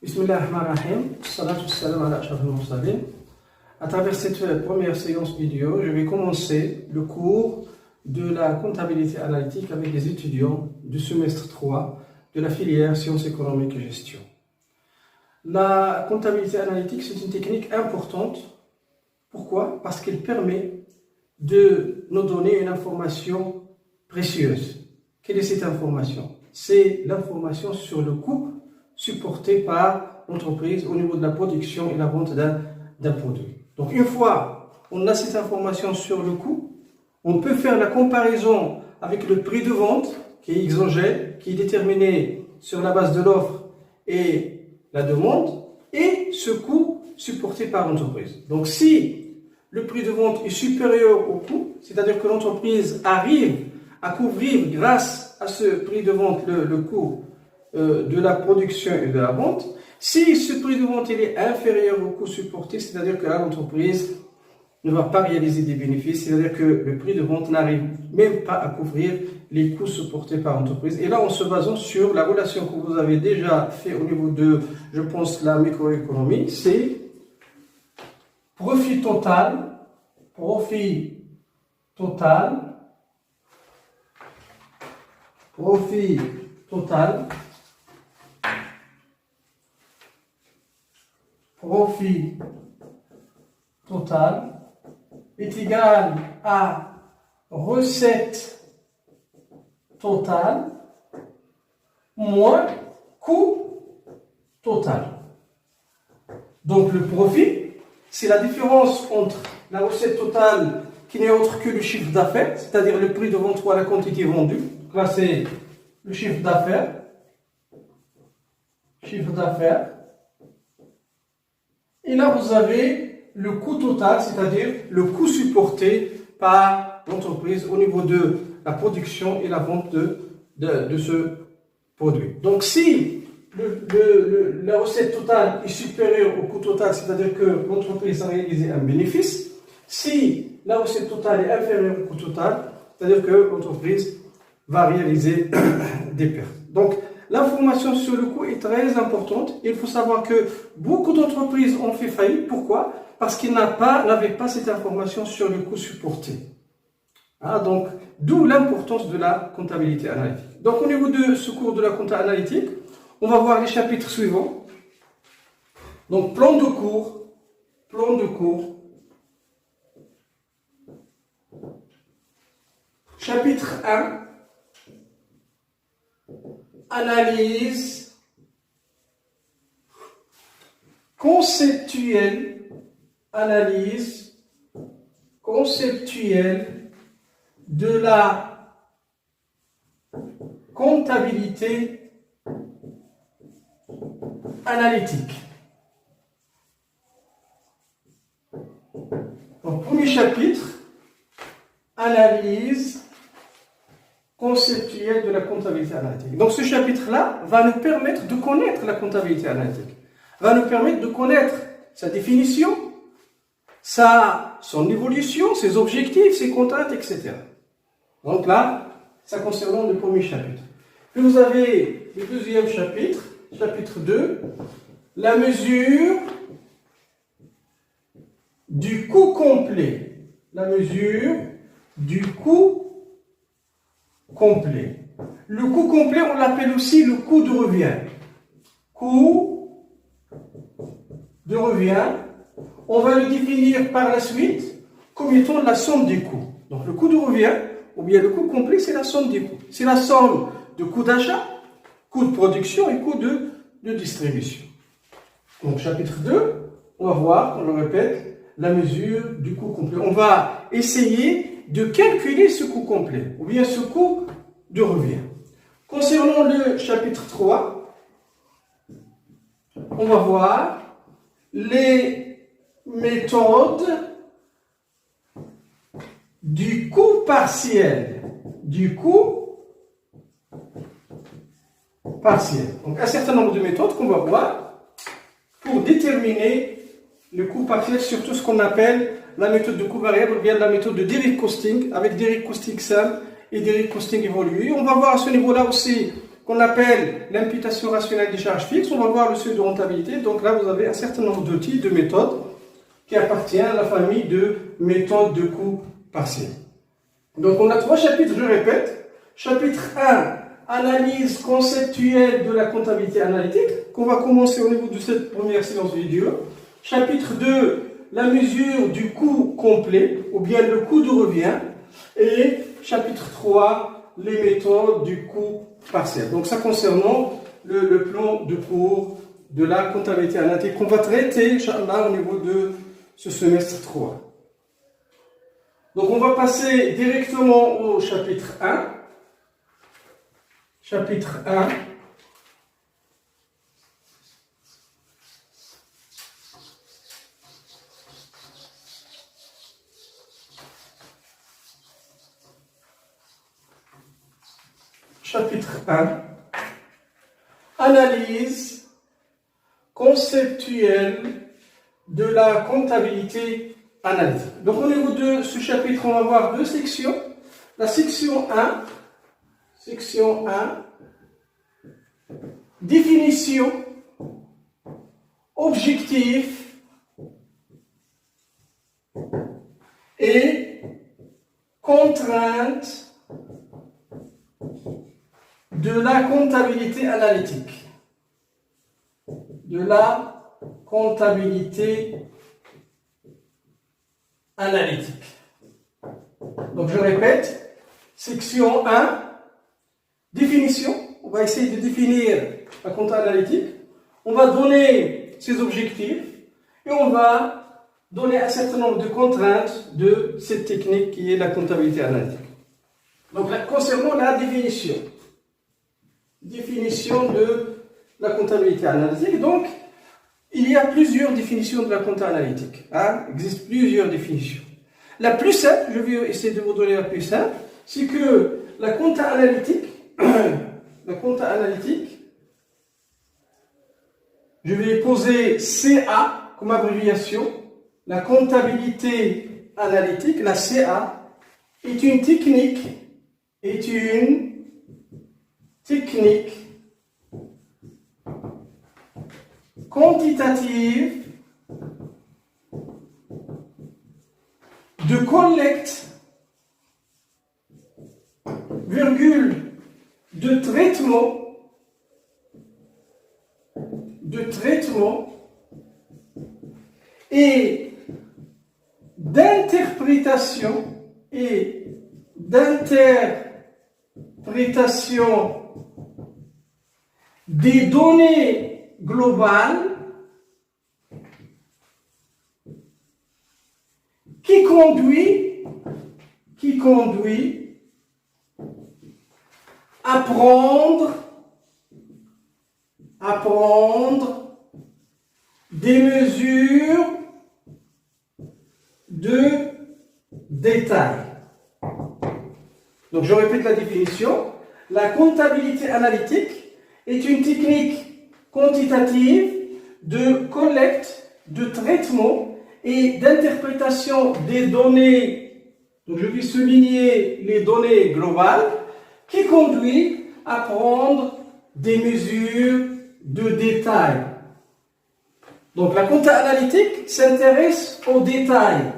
Bismillahirrahmanirrahim. Salatu wassalam ala ashrafil mursalin. À travers cette première séance vidéo, je vais commencer le cours de la comptabilité analytique avec les étudiants du semestre 3 de la filière sciences économiques et gestion. La comptabilité analytique, c'est une technique importante. Pourquoi? Parce qu'elle permet de nous donner une information précieuse. Quelle est cette information? C'est l'information sur le coût supporté par l'entreprise au niveau de la production et la vente d'un produit. Donc une fois on a cette information sur le coût, on peut faire la comparaison avec le prix de vente qui est exogène, qui est déterminé sur la base de l'offre et la demande, et ce coût supporté par l'entreprise. Donc si le prix de vente est supérieur au coût, c'est-à-dire que l'entreprise arrive à couvrir grâce à ce prix de vente le coût de la production et de la vente. Si ce prix de vente il est inférieur au coût supporté, c'est-à-dire que l'entreprise ne va pas réaliser des bénéfices, c'est-à-dire que le prix de vente n'arrive même pas à couvrir les coûts supportés par l'entreprise. Et là, en se basant sur la relation que vous avez déjà fait au niveau de, je pense, la microéconomie, c'est profit total, profit total, est égal à recette totale moins coût total. Donc le profit, c'est la différence entre la recette totale qui n'est autre que le chiffre d'affaires, c'est-à-dire le prix de vente fois la quantité vendue. Donc là c'est le chiffre d'affaires. Et là vous avez le coût total, c'est-à-dire le coût supporté par l'entreprise au niveau de la production et la vente de ce produit. Donc si la recette totale est supérieure au coût total, c'est-à-dire que l'entreprise a réalisé un bénéfice. Si la recette totale est inférieure au coût total, c'est-à-dire que l'entreprise va réaliser des pertes. Donc l'information sur le coût est très importante. Il faut savoir que beaucoup d'entreprises ont fait faillite. Pourquoi? Parce qu'ils n'avaient pas cette information sur le coût supporté. Donc, d'où l'importance de la comptabilité analytique. Donc, au niveau de ce cours de la comptabilité analytique, on va voir les chapitres suivants. Donc, plan de cours. Chapitre 1. Analyse conceptuelle. Analyse conceptuelle de la comptabilité analytique. Donc, premier chapitre, analyse conceptuelle de la comptabilité analytique. Donc, ce chapitre-là va nous permettre de connaître la comptabilité analytique, va nous permettre de connaître sa définition, son évolution, ses objectifs, ses contraintes, etc. Donc là, ça concerne le premier chapitre. Puis vous avez le deuxième chapitre, chapitre 2, la mesure du coût complet. La mesure du coût complet. Le coût complet, on l'appelle aussi le coût de revient. Coût de revient. On va le définir par la suite comme étant la somme des coûts. Donc le coût de revient, ou bien le coût complet, c'est la somme des coûts. C'est la somme de coût d'achat, coût de production et coût de distribution. Donc chapitre 2, on va voir, on le répète, la mesure du coût complet. On va essayer de calculer ce coût complet, ou bien ce coût de revient. Concernant le chapitre 3, on va voir les méthode du coût partiel. Donc, un certain nombre de méthodes qu'on va voir pour déterminer le coût partiel, surtout ce qu'on appelle la méthode de coût variable ou bien la méthode de direct costing, avec direct costing simple et direct costing évolué. On va voir à ce niveau-là aussi qu'on appelle l'imputation rationnelle des charges fixes. On va voir le seuil de rentabilité. Donc là, vous avez un certain nombre d'outils, de méthodes qui appartiennent à la famille de méthodes de coût partiel. Donc on a 3 chapitres, je répète. Chapitre 1, analyse conceptuelle de la comptabilité analytique, qu'on va commencer au niveau de cette première séance vidéo. Chapitre 2, la mesure du coût complet, ou bien le coût de revient. Et chapitre 3, les méthodes du coût partiel. Donc ça concernant le plan de cours de la comptabilité analytique qu'on va traiter, Inch'Allah, au niveau de ce semestre 3. Donc on va passer directement au chapitre 1. Chapitre 1. Chapitre 1. Analyse conceptuelle de la comptabilité analytique. Donc au niveau de ce chapitre, on va voir 2 sections. La section 1, définition, objectif et contraintes de la comptabilité analytique. De la comptabilité analytique. Donc je répète, section 1, définition. On va essayer de définir la comptabilité analytique. On va donner ses objectifs et on va donner un certain nombre de contraintes de cette technique qui est la comptabilité analytique. Donc là, concernant la définition de la comptabilité analytique, donc il y a plusieurs définitions de la comptabilité analytique. Il existe plusieurs définitions. La plus simple, je vais essayer de vous donner la plus simple, c'est que la comptabilité analytique, je vais poser CA comme abréviation. La comptabilité analytique, la CA, est une technique quantitative de collecte, de traitement et d'interprétation des données globales qui conduit à prendre des mesures de détail. Donc je répète la définition. La comptabilité analytique est une technique quantitative de collecte, de traitement et d'interprétation des données. Donc je vais souligner les données globales qui conduit à prendre des mesures de détail. Donc la comptabilité analytique s'intéresse aux détails.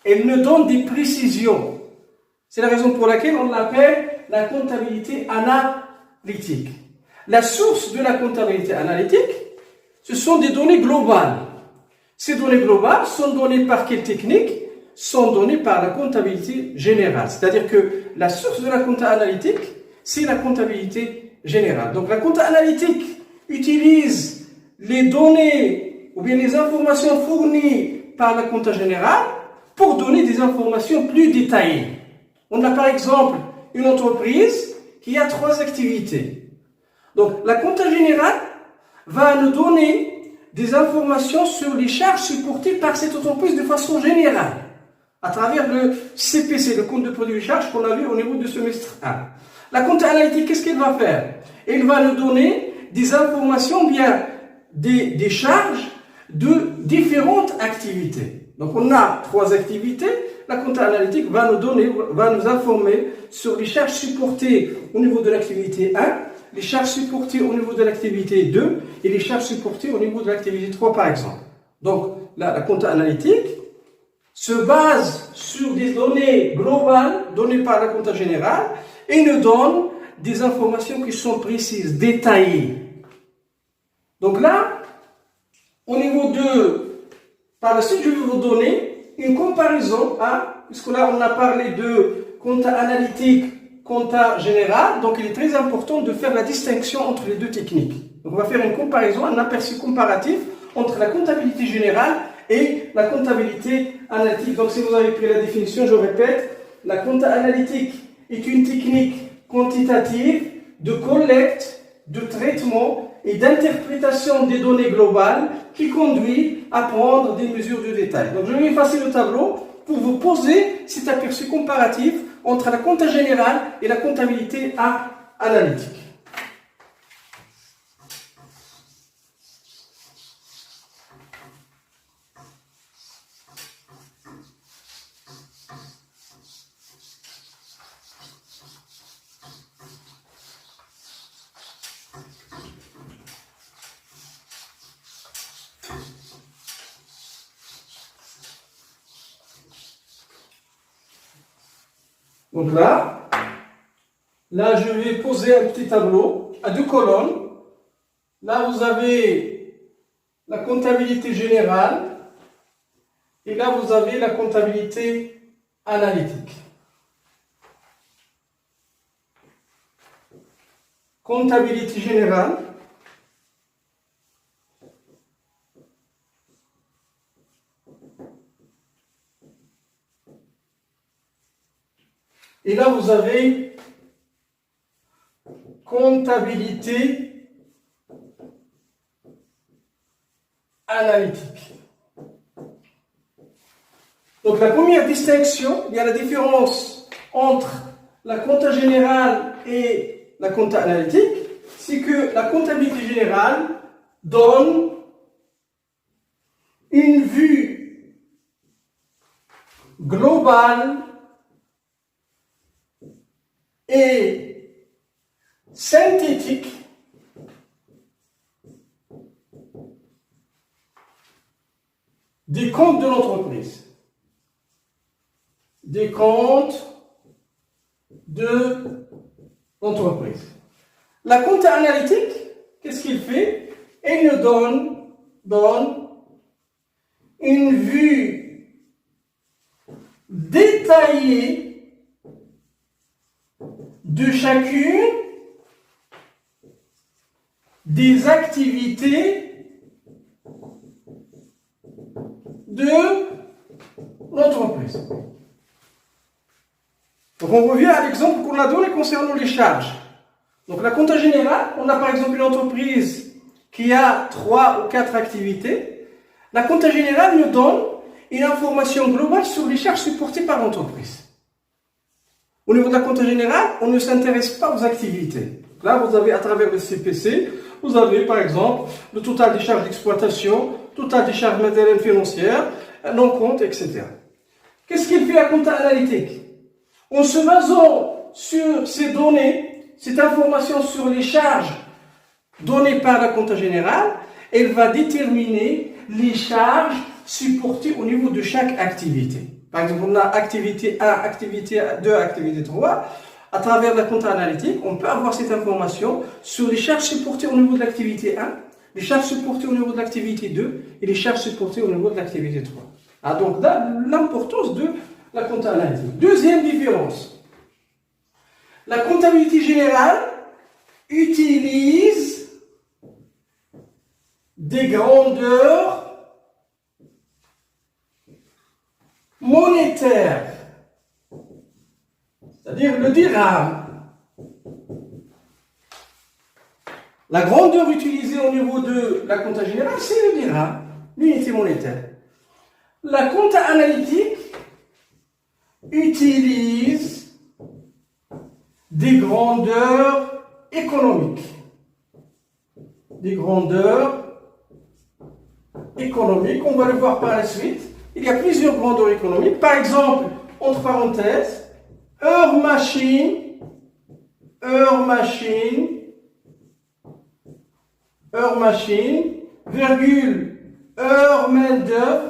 Elle nous donne des précisions. C'est la raison pour laquelle on l'appelle la comptabilité analytique. La source de la comptabilité analytique, ce sont des données globales. Ces données globales sont données par quelle technique? Sont données par la comptabilité générale. C'est-à-dire que la source de la comptabilité analytique, c'est la comptabilité générale. Donc la comptabilité analytique utilise les données ou bien les informations fournies par la comptabilité générale pour donner des informations plus détaillées. On a par exemple une entreprise qui a 3 activités. Donc la comptabilité générale va nous donner des informations sur les charges supportées par cette entreprise de façon générale, à travers le CPC, le compte de produits et charges qu'on a vu au niveau du semestre 1. La comptabilité analytique, qu'est-ce qu'elle va faire? Elle va nous donner des informations, bien des charges de différentes activités. Donc on a 3 activités. la compta analytique va nous informer sur les charges supportées au niveau de l'activité 1, les charges supportées au niveau de l'activité 2 et les charges supportées au niveau de l'activité 3 par exemple. Donc la compta analytique se base sur des données globales données par la compta générale et nous donne des informations qui sont précises, détaillées. Donc là, au niveau par la suite, je vais vous donner une comparaison, puisque là on a parlé de compta analytique, compta général, donc il est très important de faire la distinction entre les deux techniques. Donc on va faire une comparaison, un aperçu comparatif entre la comptabilité générale et la comptabilité analytique. Donc si vous avez pris la définition, je répète, la compta analytique est une technique quantitative de collecte, de traitement et d'interprétation des données globales qui conduit à prendre des mesures de détail. Donc je vais effacer le tableau pour vous poser cet aperçu comparatif entre la compta générale et la comptabilité analytique. Donc là, je vais poser un petit tableau à 2 colonnes. Là, vous avez la comptabilité générale et là, vous avez la comptabilité analytique. Comptabilité générale. Et là, vous avez comptabilité analytique. Donc, la première distinction, il y a la différence entre la compta générale et la compta analytique, c'est que la comptabilité générale donne une vue globale et synthétique des comptes de l'entreprise. Des comptes de l'entreprise. La compta analytique, qu'est-ce qu'il fait? Il nous donne une vue détaillée de chacune des activités de l'entreprise. Donc on revient à l'exemple qu'on a donné concernant les charges. Donc la compta générale, on a par exemple une entreprise qui a 3 ou 4 activités. La compta générale nous donne une information globale sur les charges supportées par l'entreprise. Au niveau de la compta générale, on ne s'intéresse pas aux activités. Là, vous avez à travers le CPC, vous avez par exemple le total des charges d'exploitation, total des charges matérielles financières, non-compte, etc. Qu'est-ce qu'il fait la compta analytique? En se basant sur ces données, cette information sur les charges données par la compta générale, elle va déterminer les charges supportées au niveau de chaque activité. Par exemple, on a activité 1, activité 2, activité 3. À travers la compta analytique, on peut avoir cette information sur les charges supportées au niveau de l'activité 1, les charges supportées au niveau de l'activité 2 et les charges supportées au niveau de l'activité 3. Donc, l'importance de la compta analytique. Deuxième différence. La comptabilité générale utilise des grandeurs monétaires, c'est-à-dire le dirham. La grandeur utilisée au niveau de la compta générale, c'est le dirham, l'unité monétaire. La compta analytique utilise des grandeurs économiques. Des grandeurs économiques, on va le voir par la suite. Il y a plusieurs grandeurs économiques. Par exemple, entre parenthèses, heure machine, virgule, heure main-d'œuvre,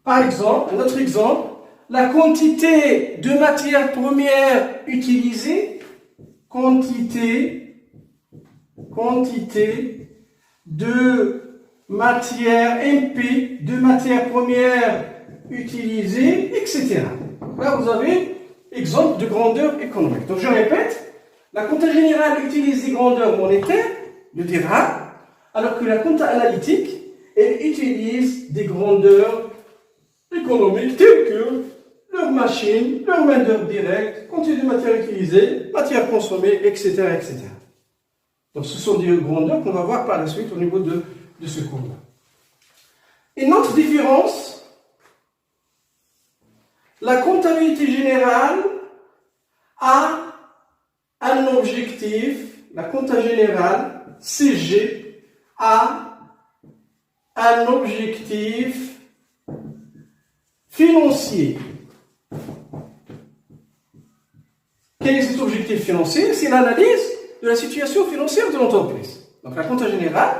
Par exemple, un autre exemple, la quantité de matière première utilisée, quantité de matière MP, de matière première utilisée, etc. Là, vous avez exemple de grandeur économique. Donc, je répète, la compta générale utilise des grandeurs monétaires, le dirham, alors que la compta analytique, elle utilise des grandeurs économiques telles que leur machine, leur main-d'œuvre directe, quantité de matière utilisée, matière consommée, etc., etc. Donc, ce sont des grandeurs qu'on va voir par la suite au niveau de ce cours-là. Une autre différence, la comptabilité générale a un objectif, la compta générale, CG, a un objectif financier. Quel est cet objectif financier? C'est l'analyse de la situation financière de l'entreprise. Donc la compta générale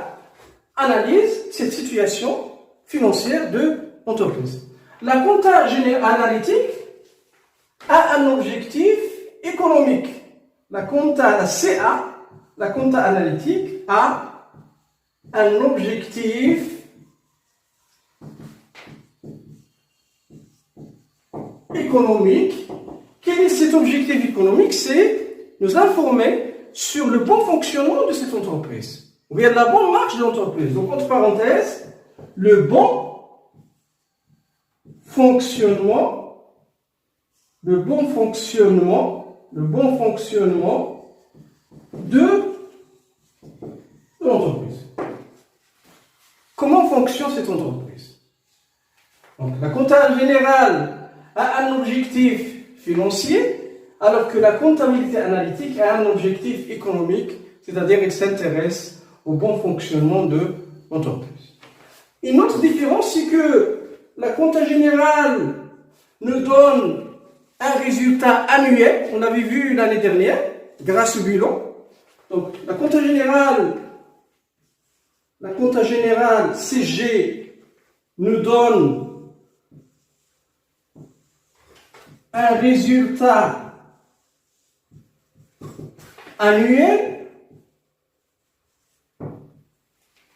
analyse cette situation financière de l'entreprise. La compta analytique a un objectif économique. La CA, la compta analytique, a un objectif économique. Quel est cet objectif économique? C'est nous informer sur le bon fonctionnement de cette entreprise, ou bien la bonne marche de l'entreprise. Donc, entre parenthèses, le bon fonctionnement de l'entreprise. Comment fonctionne cette entreprise? Donc, la compta générale a un objectif financier, alors que la comptabilité analytique a un objectif économique, c'est-à-dire qu'elle s'intéresse au bon fonctionnement de l'entreprise. Une autre différence, c'est que la compta générale nous donne un résultat annuel, on l'avait vu l'année dernière, grâce au bilan. Donc, la compta générale CG nous donne un résultat annuel,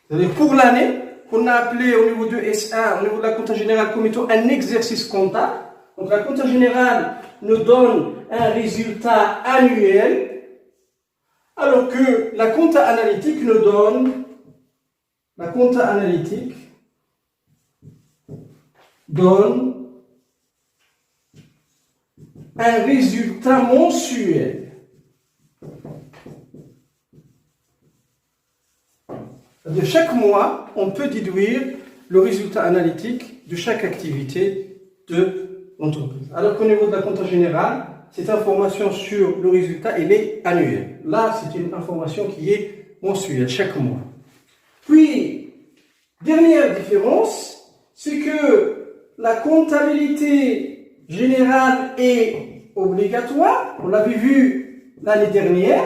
c'est-à-dire pour l'année, qu'on a appelé au niveau de S1, au niveau de la compta générale, comme étant un exercice comptable. Donc la compta générale nous donne un résultat annuel, alors que la compta analytique nous donne un résultat mensuel. De chaque mois, on peut déduire le résultat analytique de chaque activité de l'entreprise. Alors qu'au niveau de la compta générale, cette information sur le résultat, elle est annuelle. Là, c'est une information qui est mensuelle, chaque mois. Puis, dernière différence, c'est que la comptabilité générale est obligatoire. On l'avait vu l'année dernière.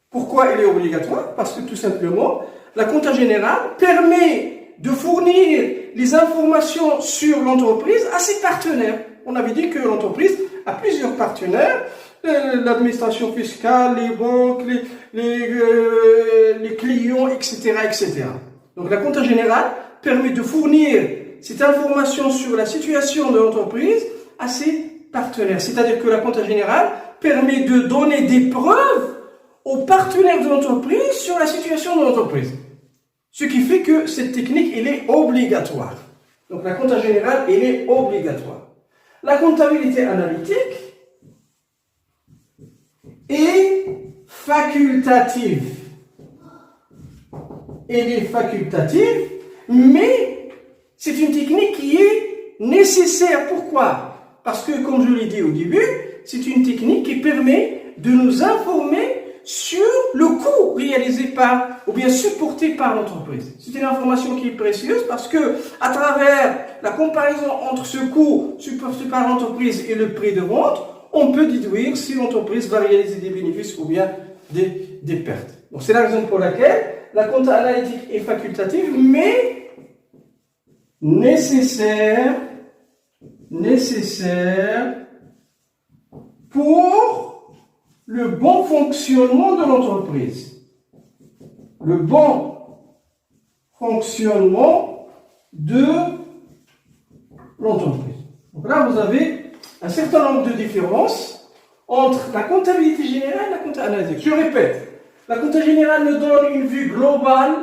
Pourquoi elle est obligatoire? Parce que tout simplement, la compta générale permet de fournir les informations sur l'entreprise à ses partenaires. On avait dit que l'entreprise a plusieurs partenaires, l'administration fiscale, les banques, les clients, etc., etc. Donc la compta générale permet de fournir cette information sur la situation de l'entreprise à ses partenaires. C'est-à-dire que la compta générale permet de donner des preuves aux partenaires de l'entreprise sur la situation de l'entreprise. Ce qui fait que cette technique, elle est obligatoire. Donc la compta générale, elle est obligatoire. La comptabilité analytique est facultative. Elle est facultative, mais c'est une technique qui est nécessaire. Pourquoi? Parce que, comme je l'ai dit au début, c'est une technique qui permet de nous informer sur le coût réalisé par, ou bien supporté par l'entreprise. C'est une information qui est précieuse parce que, à travers la comparaison entre ce coût supporté par l'entreprise et le prix de vente, on peut déduire si l'entreprise va réaliser des bénéfices ou bien des pertes. Donc, c'est la raison pour laquelle la compta analytique est facultative, mais nécessaire pour le bon fonctionnement de l'entreprise. Le bon fonctionnement de l'entreprise. Donc là, vous avez un certain nombre de différences entre la comptabilité générale et la compta analytique. Je répète, la compta générale nous donne une vue globale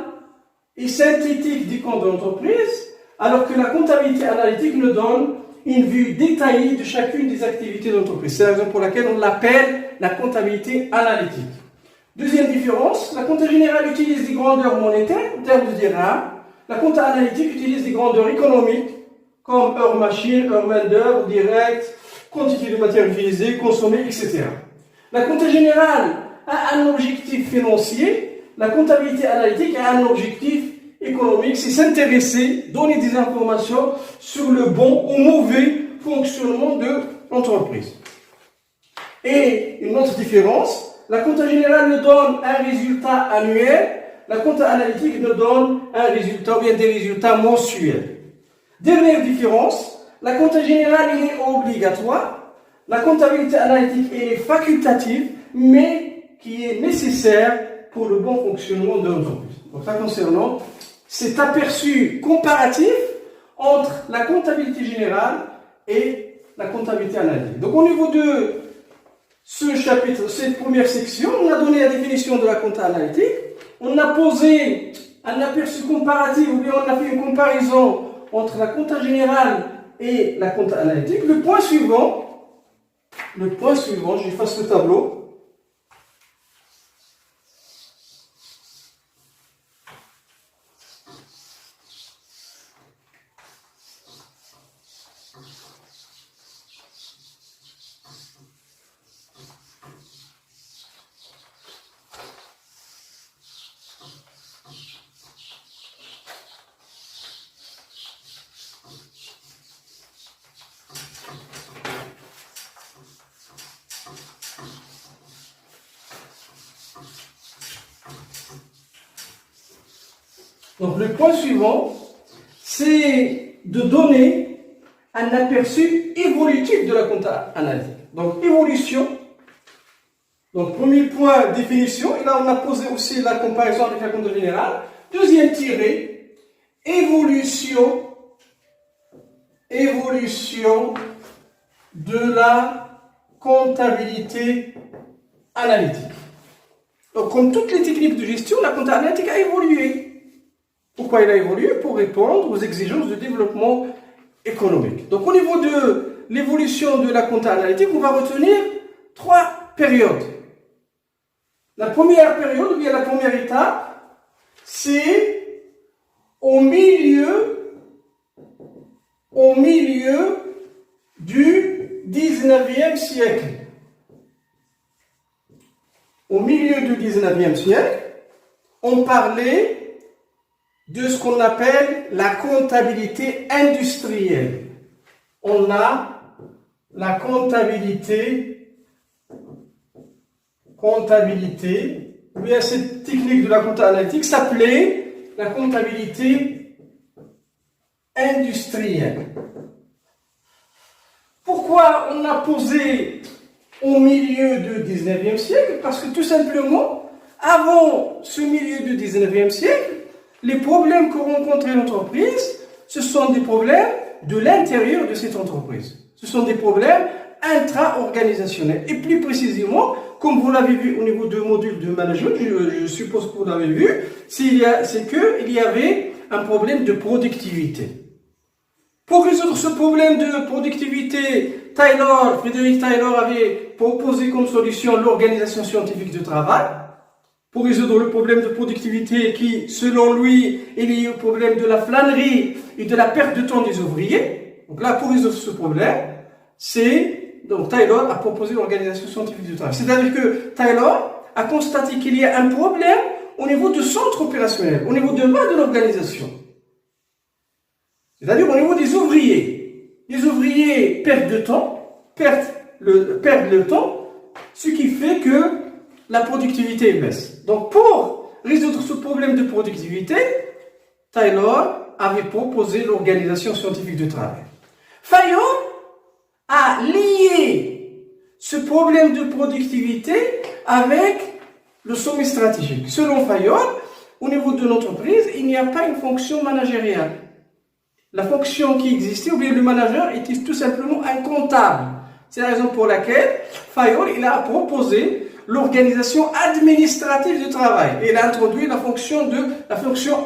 et synthétique du compte de l'entreprise, alors que la comptabilité analytique nous donne une vue détaillée de chacune des activités de l'entreprise. C'est la raison pour laquelle on l'appelle la comptabilité analytique. Deuxième différence, la compta générale utilise des grandeurs monétaires en termes de dirhams. La compta analytique utilise des grandeurs économiques comme heure machine, heure main d'œuvre, direct, quantité de matière utilisée, consommée, etc. La compta générale a un objectif financier, la comptabilité analytique a un objectif économique, c'est s'intéresser, donner des informations sur le bon ou mauvais fonctionnement de l'entreprise. Et une autre différence, la compta générale nous donne un résultat annuel, la compta analytique nous donne un résultat ou bien des résultats mensuels. Dernière différence, la compta générale est obligatoire, la comptabilité analytique est facultative, mais qui est nécessaire pour le bon fonctionnement de l'entreprise. Donc ça concernant cet aperçu comparatif entre la comptabilité générale et la comptabilité analytique. Donc au niveau de ce chapitre, cette première section, on a donné la définition de la compta analytique, on a posé un aperçu comparatif, ou bien on a fait une comparaison entre la compta générale et la compta analytique. Le point suivant, j'efface le tableau. Donc le point suivant, c'est de donner un aperçu évolutif de la compta analytique. Donc évolution. Donc premier point, définition. Et là on a posé aussi la comparaison avec la compta générale. Deuxième tiré, évolution de la comptabilité analytique. Donc comme toutes les techniques de gestion, la compta analytique a évolué. Pourquoi il a évolué? Pour répondre aux exigences de développement économique. Donc au niveau de l'évolution de la compta analytique, on va retenir 3 périodes. La première période, ou bien la première étape, c'est au milieu du 19e siècle. Au milieu du 19e siècle, on parlait de ce qu'on appelle la comptabilité industrielle. On a la comptabilité, ou bien cette technique de la compta analytique s'appelait la comptabilité industrielle. Pourquoi on a posé au milieu du 19e siècle? Parce que tout simplement, avant ce milieu du 19e siècle, les problèmes que rencontrait l'entreprise, ce sont des problèmes de l'intérieur de cette entreprise. Ce sont des problèmes intra-organisationnels. Et plus précisément, comme vous l'avez vu au niveau du module de management, je suppose que vous l'avez vu, c'est qu'il y avait un problème de productivité. Pour résoudre ce problème de productivité, Frédéric Taylor avait proposé comme solution l'organisation scientifique du travail. Pour résoudre le problème de productivité qui, selon lui, est lié au problème de la flânerie et de la perte de temps des ouvriers. Donc là, pour résoudre ce problème, donc Taylor a proposé l'organisation scientifique du travail. C'est-à-dire que Taylor a constaté qu'il y a un problème au niveau du centre opérationnel, au niveau de bas de l'organisation. C'est-à-dire au niveau des ouvriers. Les ouvriers perdent de temps, perdent le temps, ce qui fait que la productivité baisse. Donc pour résoudre ce problème de productivité, Taylor avait proposé l'organisation scientifique du travail. Fayol a lié ce problème de productivité avec le sommet stratégique. Selon Fayol, au niveau de l'entreprise, il n'y a pas une fonction managériale. La fonction qui existait, ou bien le manager, était tout simplement un comptable. C'est la raison pour laquelle Fayol il a proposé l'organisation administrative du travail. Et il a introduit la fonction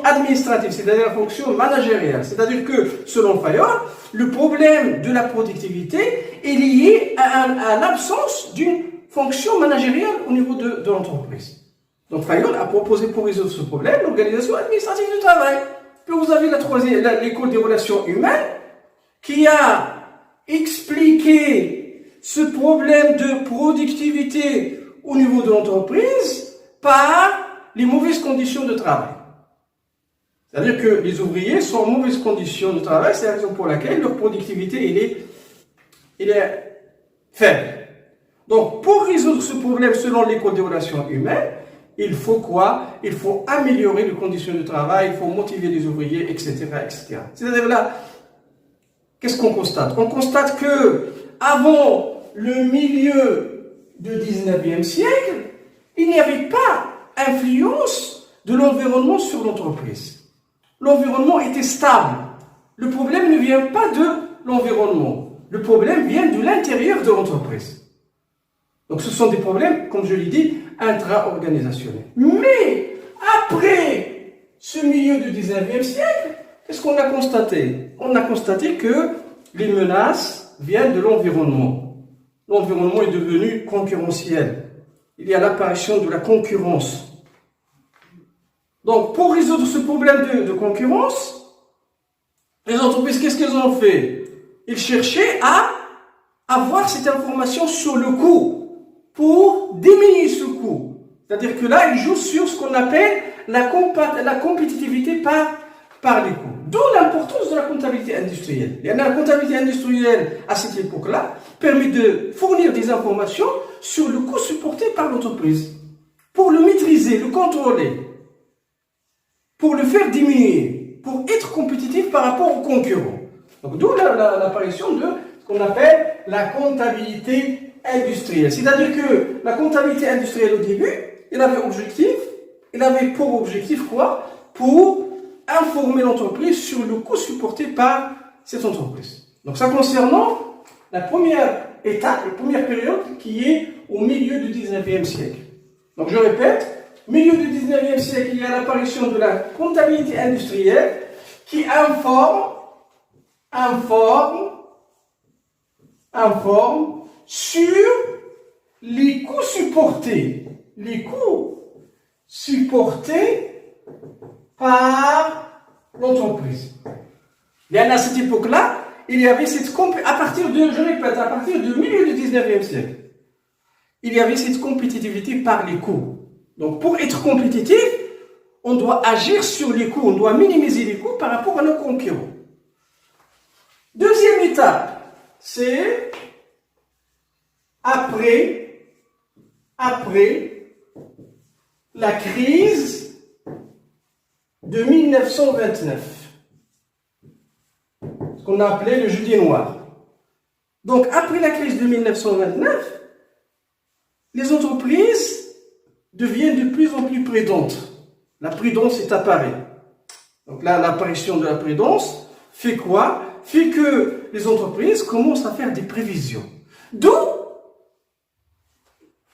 administrative, c'est-à-dire la fonction managériale. C'est-à-dire que, selon Fayol, le problème de la productivité est lié à l'absence d'une fonction managériale au niveau de l'entreprise. Donc Fayol a proposé pour résoudre ce problème l'organisation administrative du travail. Puis vous avez l'école des relations humaines qui a expliqué ce problème de productivité au niveau de l'entreprise par les mauvaises conditions de travail. C'est-à-dire que les ouvriers sont en mauvaises conditions de travail, c'est la raison pour laquelle leur productivité est faible. Donc, pour résoudre ce problème selon l'école des relations humaines, il faut quoi? Il faut améliorer les conditions de travail, il faut motiver les ouvriers, etc., etc. C'est-à-dire là, qu'est-ce qu'on constate? On constate que avant le milieu du 19e siècle, il n'y avait pas influence de l'environnement sur l'entreprise. L'environnement était stable. Le problème ne vient pas de l'environnement. Le problème vient de l'intérieur de l'entreprise. Donc ce sont des problèmes, comme je l'ai dit, intra-organisationnels. Mais après ce milieu du 19e siècle, qu'est-ce qu'on a constaté? On a constaté que les menaces viennent de l'environnement. L'environnement est devenu concurrentiel. Il y a l'apparition de la concurrence. Donc, pour résoudre ce problème de concurrence, les entreprises, qu'est-ce qu'elles ont fait? Ils cherchaient à avoir cette information sur le coût pour diminuer ce coût. C'est-à-dire que là, ils jouent sur ce qu'on appelle la compétitivité par les coûts. D'où l'importance de la comptabilité industrielle. La comptabilité industrielle, à cette époque-là, permet de fournir des informations sur le coût supporté par l'entreprise, pour le maîtriser, le contrôler, pour le faire diminuer, pour être compétitif par rapport aux concurrents. Donc, d'où l'apparition de ce qu'on appelle la comptabilité industrielle. C'est-à-dire que la comptabilité industrielle, au début, elle avait pour objectif quoi? Pour informer l'entreprise sur le coût supporté par cette entreprise. Donc, ça concernant la première étape, la première période qui est au milieu du 19e siècle. Donc, je répète, au milieu du 19e siècle, il y a l'apparition de la comptabilité industrielle qui informe sur les coûts supportés. Les coûts supportés par l'entreprise. Bien, à cette époque-là, il y avait à partir du milieu du 19e siècle, il y avait cette compétitivité par les coûts. Donc, pour être compétitif, on doit agir sur les coûts, on doit minimiser les coûts par rapport à nos concurrents. Deuxième étape, c'est après la crise de 1929, ce qu'on a appelé le jeudi noir. Donc, après la crise de 1929, les entreprises deviennent de plus en plus prudentes. La prudence est apparue. Donc là, l'apparition de la prudence fait quoi? Fait que les entreprises commencent à faire des prévisions. D'où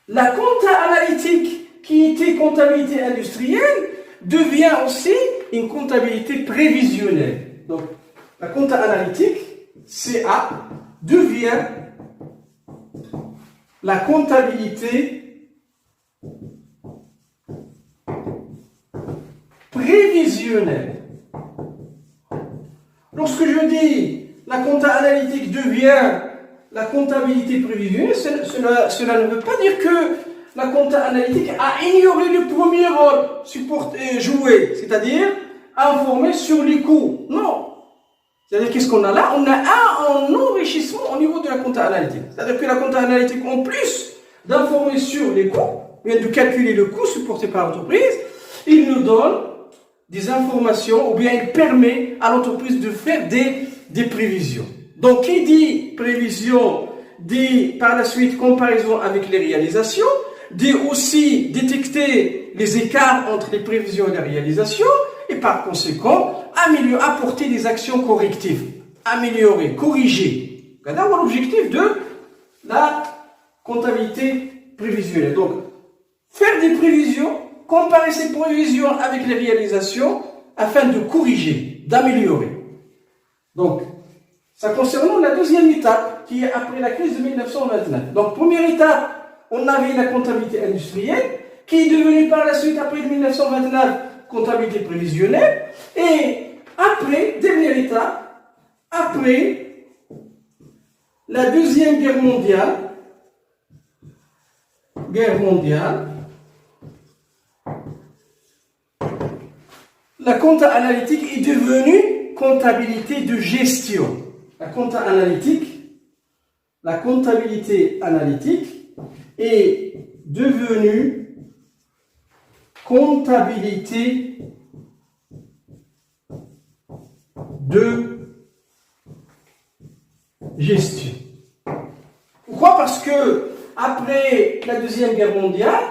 la compta analytique, qui était comptabilité industrielle, devient aussi une comptabilité prévisionnelle. Donc, la compta analytique, CA, devient la comptabilité prévisionnelle. Lorsque je dis la compta analytique devient la comptabilité prévisionnelle, cela ne veut pas dire que la compta analytique a ignoré le premier rôle joué, c'est-à-dire informer sur les coûts. Non. C'est-à-dire qu'est-ce qu'on a là? On a un enrichissement au niveau de la compta analytique. C'est-à-dire que la compta analytique, en plus d'informer sur les coûts, bien de calculer le coût supporté par l'entreprise, il nous donne des informations, ou bien il permet à l'entreprise de faire des prévisions. Donc, qui dit prévision, dit par la suite comparaison avec les réalisations, dit aussi détecter les écarts entre les prévisions et les réalisations, et par conséquent, apporter des actions correctives, améliorer, corriger. C'est l'objectif de la comptabilité prévisionnelle. Donc, faire des prévisions, comparer ces prévisions avec les réalisations afin de corriger, d'améliorer. Donc, ça concerne la deuxième étape qui est après la crise de 1929. Donc, première étape, on avait la comptabilité industrielle qui est devenue par la suite, après 1929, comptabilité prévisionnelle. Et après, dernière étape, après la Deuxième Guerre mondiale, la compta analytique est devenue comptabilité de gestion. La comptabilité analytique est devenue comptabilité de gestion. Pourquoi? Parce que après la Deuxième Guerre mondiale,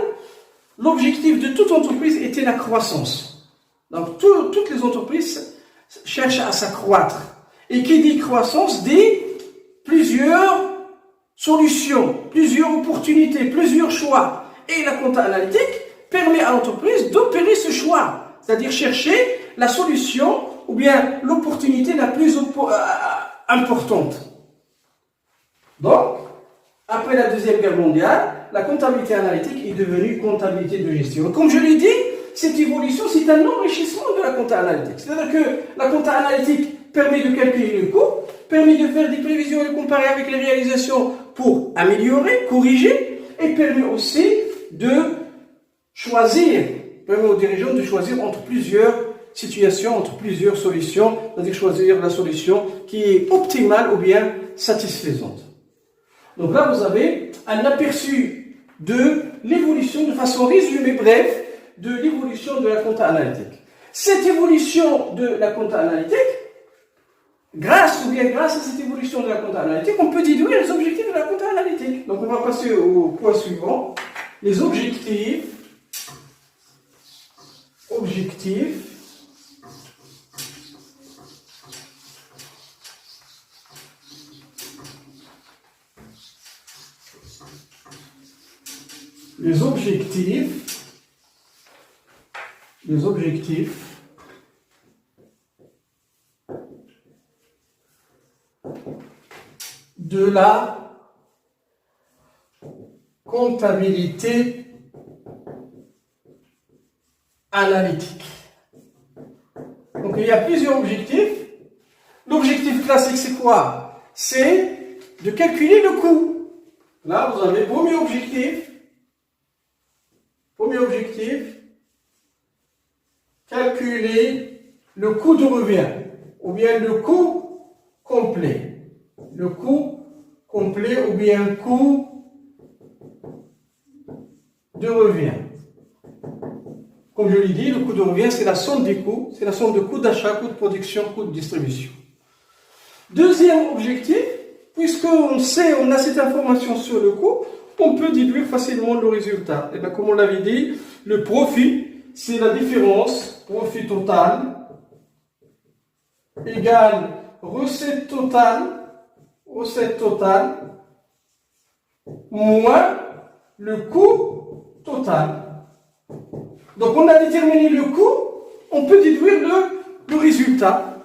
l'objectif de toute entreprise était la croissance. Donc toutes les entreprises cherchent à s'accroître. Et qui dit croissance dit plusieurs solutions, plusieurs opportunités, plusieurs choix. Et la compta analytique permet à l'entreprise d'opérer ce choix, c'est-à-dire chercher la solution ou bien l'opportunité la plus importante. Donc, après la Deuxième Guerre mondiale, la comptabilité analytique est devenue comptabilité de gestion. Comme je l'ai dit, cette évolution, c'est un enrichissement de la compta analytique. C'est-à-dire que la compta analytique permet de calculer le coût, permet de faire des prévisions et de comparer avec les réalisations pour améliorer, corriger, et permet aussi de choisir, permet aux dirigeants de choisir entre plusieurs situations, entre plusieurs solutions, c'est-à-dire choisir la solution qui est optimale ou bien satisfaisante. Donc là, vous avez un aperçu de l'évolution, de façon résumée, bref, de l'évolution de la compta analytique. Cette évolution de la compta analytique, grâce à cette évolution de la compta analytique, on peut déduire les objectifs de la compta analytique. Donc on va passer au point suivant. Les objectifs de la comptabilité analytique. Donc il y a plusieurs objectifs. L'objectif classique, c'est quoi? C'est de calculer le coût. Là, vous avez premier objectif, calculer le coût de revient, ou bien le coût complet. Le coût complet ou bien coût de revient. Comme je l'ai dit, le coût de revient, c'est la somme des coûts, c'est la somme de coûts d'achat, coûts de production, coûts de distribution. Deuxième objectif, puisqu'on sait, on a cette information sur le coût, on peut déduire facilement le résultat. Et bien, comme on l'avait dit, le profit, c'est la différence, profit total, égale recette totale, moins le coût total. Donc, on a déterminé le coût, on peut déduire le résultat.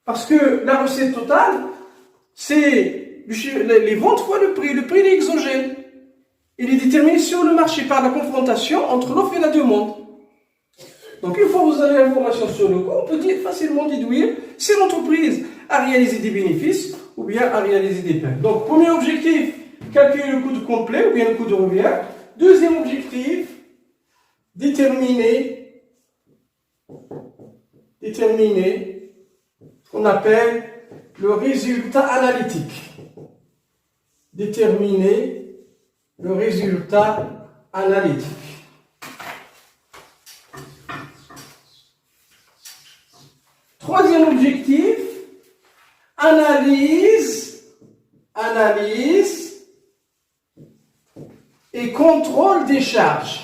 Parce que la recette totale, c'est les ventes fois le prix. Le prix est exogène. Il est déterminé sur le marché par la confrontation entre l'offre et la demande. Donc, une fois que vous avez l'information sur le coût, on peut facilement déduire si l'entreprise a réalisé des bénéfices ou bien a réalisé des pertes. Donc, premier objectif, calculer le coût complet ou bien le coût de revient. Deuxième objectif, déterminer ce qu'on appelle le résultat analytique. Déterminer le résultat analytique. Troisième objectif, analyse et contrôle des charges.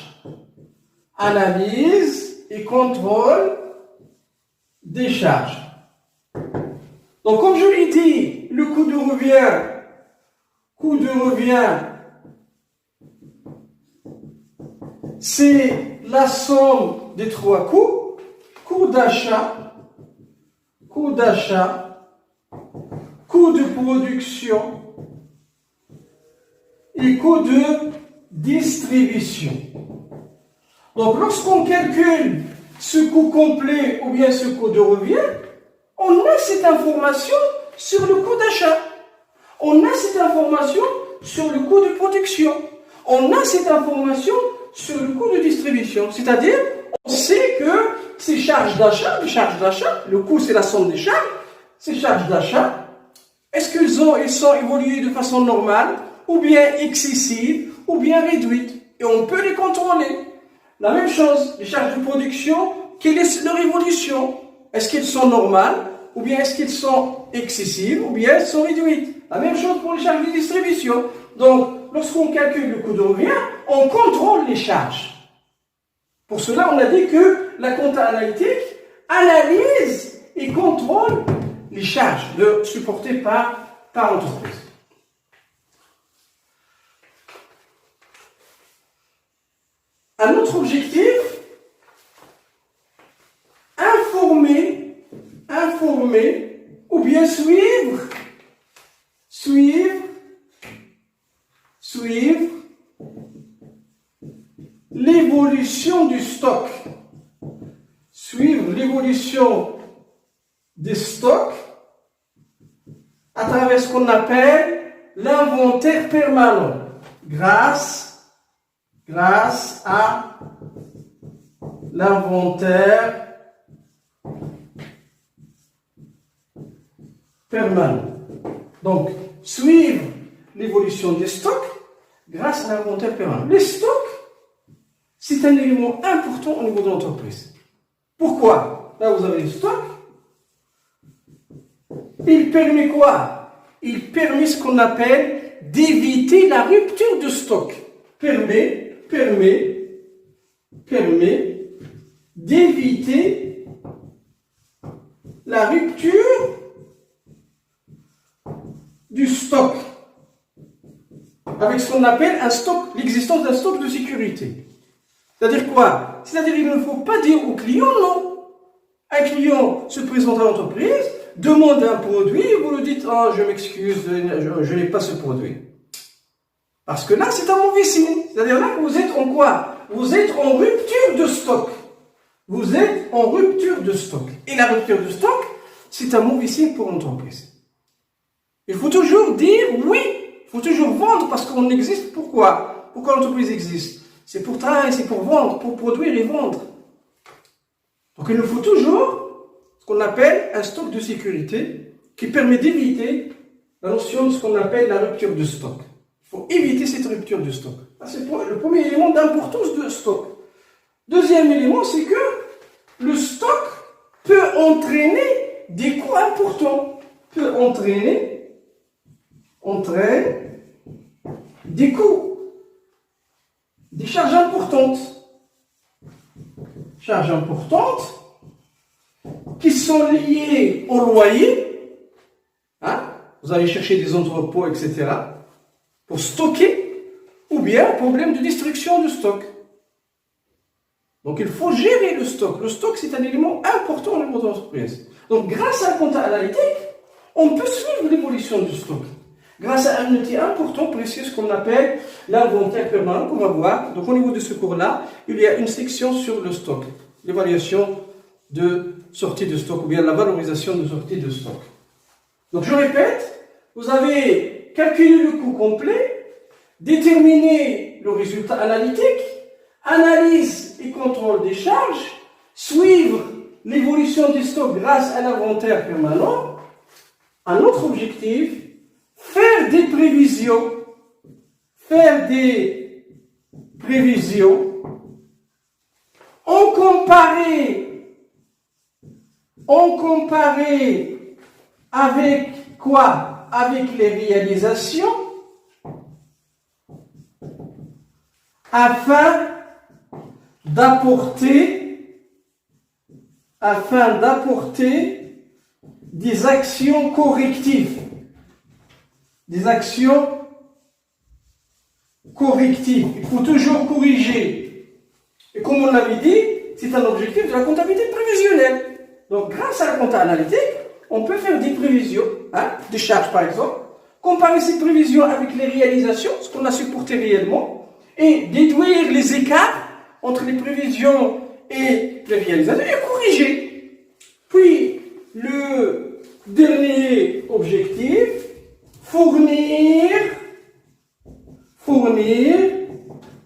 Analyse et contrôle des charges. Donc, comme je l'ai dit, le coût de revient, c'est la somme des trois coûts. Coût d'achat, coût de production et coût de distribution. Donc, lorsqu'on calcule ce coût complet ou bien ce coût de revient, on a cette information sur le coût d'achat. On a cette information sur le coût de production. On a cette information sur le coût de distribution. C'est-à-dire, on sait que ces charges d'achat, le coût c'est la somme des charges, ces charges d'achat, est-ce qu'elles sont évoluées de façon normale, ou bien excessive, ou bien réduite? Et on peut les contrôler. La même chose, les charges de production, quelle est leur évolution? Est-ce qu'elles sont normales, ou bien est-ce qu'elles sont excessives, ou bien elles sont réduites? La même chose pour les charges de distribution. Donc, lorsqu'on calcule le coût de revient, on contrôle les charges. Pour cela, on a dit que la compta analytique analyse et contrôle les charges supportées par l'entreprise. Un autre objectif, informer ou bien suivre l'évolution du stock. Suivre l'évolution des stocks à travers ce qu'on appelle l'inventaire permanent. Grâce à l'inventaire permanent. Donc, suivre l'évolution des stocks grâce à l'inventaire permanent. Les stocks, c'est un élément important au niveau de l'entreprise. Pourquoi? Là, vous avez les stocks. Il permet quoi? Il permet ce qu'on appelle d'éviter la rupture de stock. Permet d'éviter la rupture du stock avec ce qu'on appelle l'existence d'un stock de sécurité. C'est-à-dire quoi? C'est-à-dire qu'il ne faut pas dire au client non. Un client se présente à l'entreprise, demande un produit, vous lui dites « Oh, je m'excuse, je n'ai pas ce produit ». Parce que là, c'est un mauvais signe. C'est-à-dire là, vous êtes en quoi? Vous êtes en rupture de stock. Vous êtes en rupture de stock. Et la rupture de stock, c'est un mauvais signe pour l'entreprise. Il faut toujours dire oui. Il faut toujours vendre parce qu'on existe. Pourquoi? Pourquoi l'entreprise existe? C'est pour travailler, c'est pour vendre, pour produire et vendre. Donc il nous faut toujours ce qu'on appelle un stock de sécurité qui permet d'éviter la notion de ce qu'on appelle la rupture de stock. Il faut éviter cette rupture de stock. C'est le premier élément d'importance de stock. Deuxième élément, c'est que le stock peut entraîner des coûts importants. Peut entraîner des coûts, des charges importantes. Charges importantes qui sont liées au loyer. Vous allez chercher des entrepôts, etc. pour stocker, ou bien problème de destruction de stock. Donc il faut gérer le stock. Le stock, c'est un élément important au niveau de l'entreprise. Donc grâce à un compte analytique, on peut suivre l'évolution du stock. Grâce à un outil important, précieux, ce qu'on appelle l'inventaire permanent, qu'on va voir. Donc au niveau de ce cours-là, il y a une section sur le stock. L'évaluation de sortie de stock, ou bien la valorisation de sortie de stock. Donc je répète, vous avez calculé le coût complet, déterminer le résultat analytique, analyse et contrôle des charges, suivre l'évolution des stocks grâce à l'inventaire permanent. Un autre objectif, faire des prévisions, en comparer avec quoi? Avec les réalisations, afin d'apporter des actions correctives. Des actions correctif. Il faut toujours corriger. Et comme on l'avait dit, c'est un objectif de la comptabilité prévisionnelle. Donc, grâce à la compta analytique, on peut faire des prévisions, des charges par exemple, comparer ces prévisions avec les réalisations, ce qu'on a supporté réellement, et déduire les écarts entre les prévisions et les réalisations, et corriger. Puis, le dernier objectif, fournir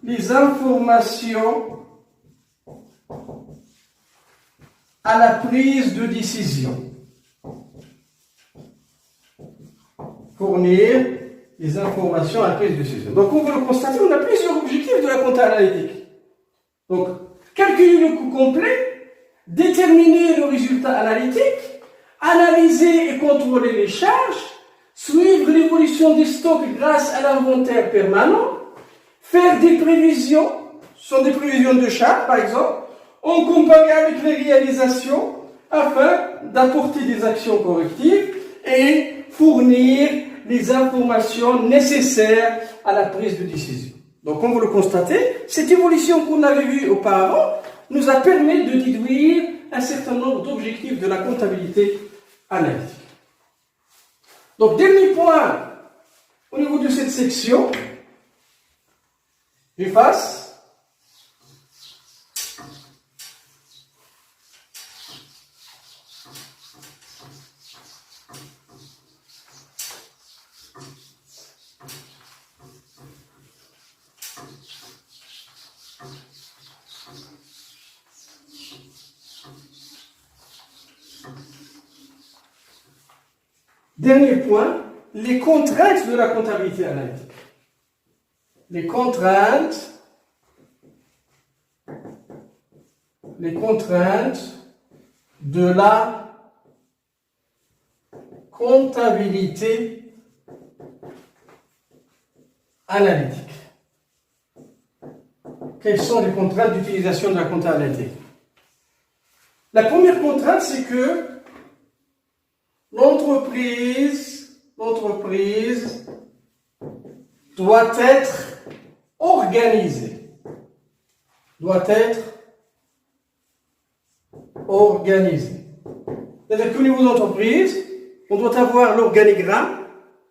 les informations à la prise de décision. Fournir les informations à la prise de décision. Donc, on peut le constater, on a plusieurs objectifs de la compta analytique. Donc, calculer le coût complet, déterminer le résultat analytique, analyser et contrôler les charges, suivre l'évolution des stocks grâce à l'inventaire permanent, faire des prévisions, ce sont des prévisions de charges par exemple, en comparer avec les réalisations afin d'apporter des actions correctives et fournir les informations nécessaires à la prise de décision. Donc, comme vous le constatez, cette évolution qu'on avait vue auparavant nous a permis de déduire un certain nombre d'objectifs de la comptabilité analytique. Donc, dernier point au niveau de cette section, j'efface. Dernier point, les contraintes de la comptabilité analytique. Les contraintes de la comptabilité analytique. Quelles sont les contraintes d'utilisation de la comptabilité analytique? La première contrainte, c'est que l'entreprise doit être organisée. C'est-à-dire qu'au niveau de l'entreprise, on doit avoir l'organigramme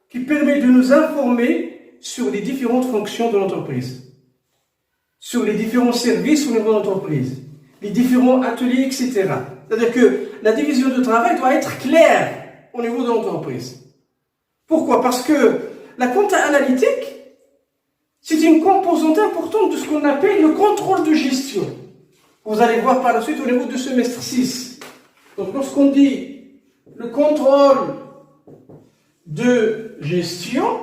qui permet de nous informer sur les différentes fonctions de l'entreprise, sur les différents services au niveau de l'entreprise, les différents ateliers, etc. C'est-à-dire que la division de travail doit être claire au niveau de l'entreprise. Pourquoi? Parce que la compta analytique, c'est une composante importante de ce qu'on appelle le contrôle de gestion. Vous allez voir par la suite au niveau du semestre 6. Donc, lorsqu'on dit le contrôle de gestion,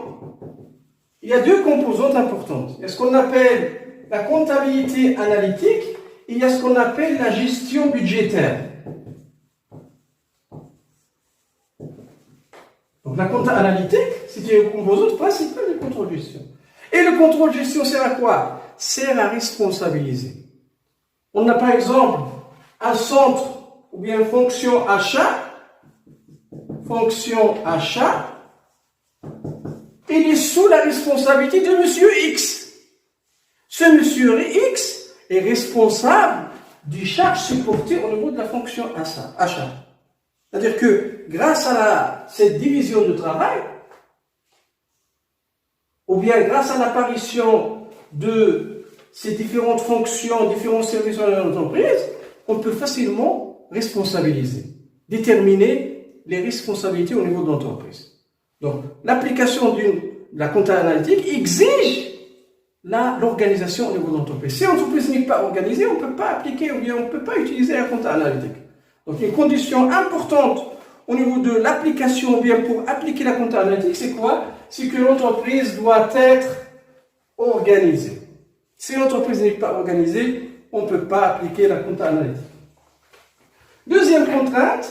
il y a deux composantes importantes. Il y a ce qu'on appelle la comptabilité analytique et il y a ce qu'on appelle la gestion budgétaire. Donc, la compta analytique, c'est une composante principale du contrôle de gestion. Et le contrôle de gestion sert à quoi? Sert à responsabiliser. On a par exemple un centre ou bien une fonction achat. Il est sous la responsabilité de monsieur X. Ce monsieur X est responsable des charges supportées au niveau de la fonction achat. C'est-à-dire que grâce à cette division de travail, ou bien grâce à l'apparition de ces différentes fonctions, différents services dans l'entreprise, on peut facilement responsabiliser, déterminer les responsabilités au niveau de l'entreprise. Donc, l'application d'une la comptabilité analytique exige l'organisation au niveau de l'entreprise. Si l'entreprise n'est pas organisée, on ne peut pas appliquer ou bien on ne peut pas utiliser la comptabilité analytique. Donc une condition importante au niveau de l'application ou bien pour appliquer la comptabilité analytique, c'est quoi? C'est que l'entreprise doit être organisée. Si l'entreprise n'est pas organisée, on ne peut pas appliquer la comptabilité analytique. Deuxième contrainte,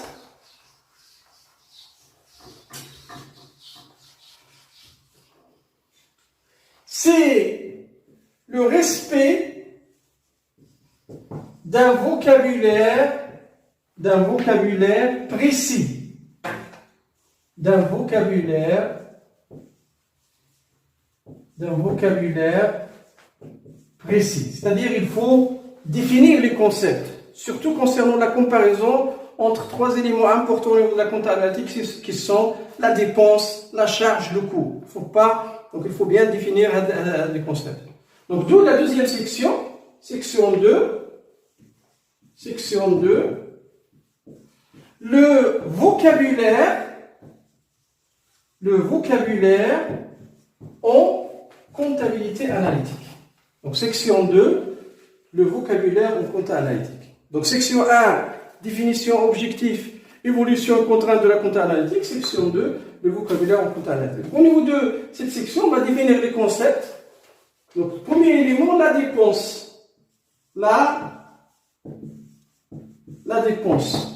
c'est le respect d'un vocabulaire précis. D'un vocabulaire précis. C'est-à-dire il faut définir les concepts, surtout concernant la comparaison entre trois éléments importants au niveau de la comptabilité analytique qui sont la dépense, la charge, le coût. Donc il faut bien définir les concepts. Donc d'où la deuxième section, section 2, le vocabulaire en comptabilité analytique. Donc section 2, le vocabulaire en comptabilité analytique. Donc section 1, définition, objectif, évolution et contrainte de la comptabilité analytique. Section 2, le vocabulaire en comptabilité analytique. Au niveau de cette section, on va définir les concepts. Donc premier élément, la dépense. La dépense.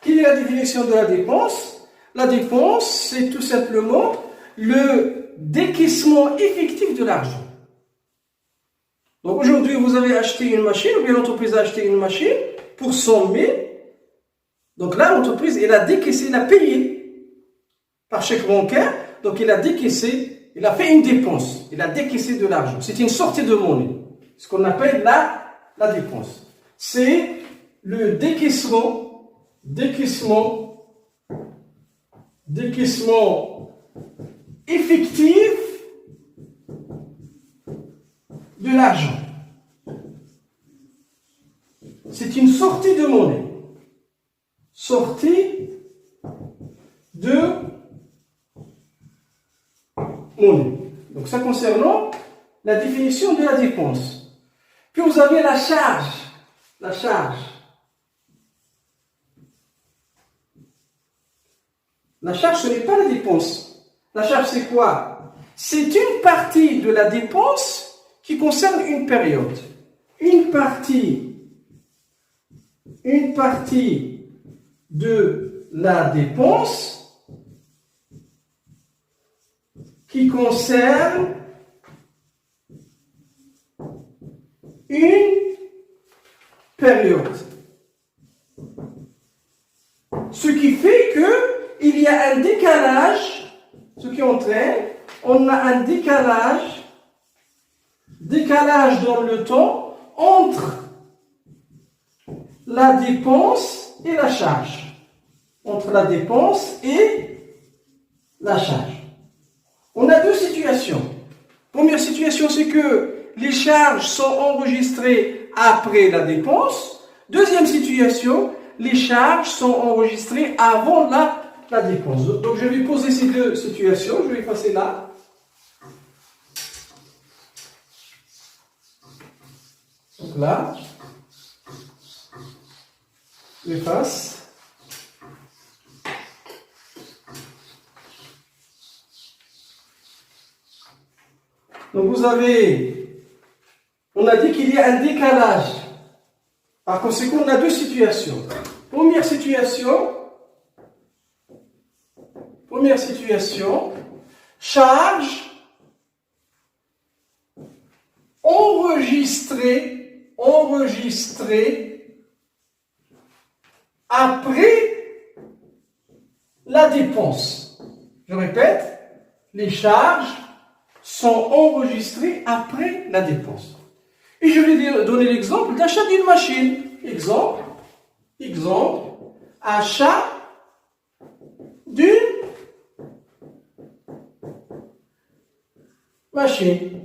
Quelle est la définition de la dépense? La dépense, c'est tout simplement le décaissement effectif de l'argent. Donc aujourd'hui, vous avez acheté une machine, ou bien l'entreprise a acheté une machine pour 100 000. Donc là, l'entreprise, elle a décaissé, elle a payé par chèque bancaire. Donc il a décaissé, il a fait une dépense, il a décaissé de l'argent. C'est une sortie de monnaie, ce qu'on appelle la dépense. C'est le décaissement effectif de l'argent. C'est une sortie de monnaie. Sortie de monnaie. Donc ça concernant la définition de la dépense. Puis vous avez la charge. La charge. La charge, ce n'est pas la dépense. La charge, c'est quoi? C'est une partie de la dépense qui concerne une période. Une partie de la dépense qui concerne une période. Ce qui fait que il y a un décalage, ce qui entraîne, on a un décalage dans le temps entre la dépense et la charge. Entre la dépense et la charge. On a deux situations. Première situation, c'est que les charges sont enregistrées après la dépense. Deuxième situation, les charges sont enregistrées avant la dépense. Donc je vais poser ces deux situations. Je vais passer là. Donc là, j'efface. Donc vous avez, on a dit qu'il y a un décalage. Par conséquent, on a deux situations. Première situation, charge enregistrée après la dépense. Je répète, les charges sont enregistrées après la dépense. Et je vais donner l'exemple d'achat d'une machine. Exemple, achat d'une machine.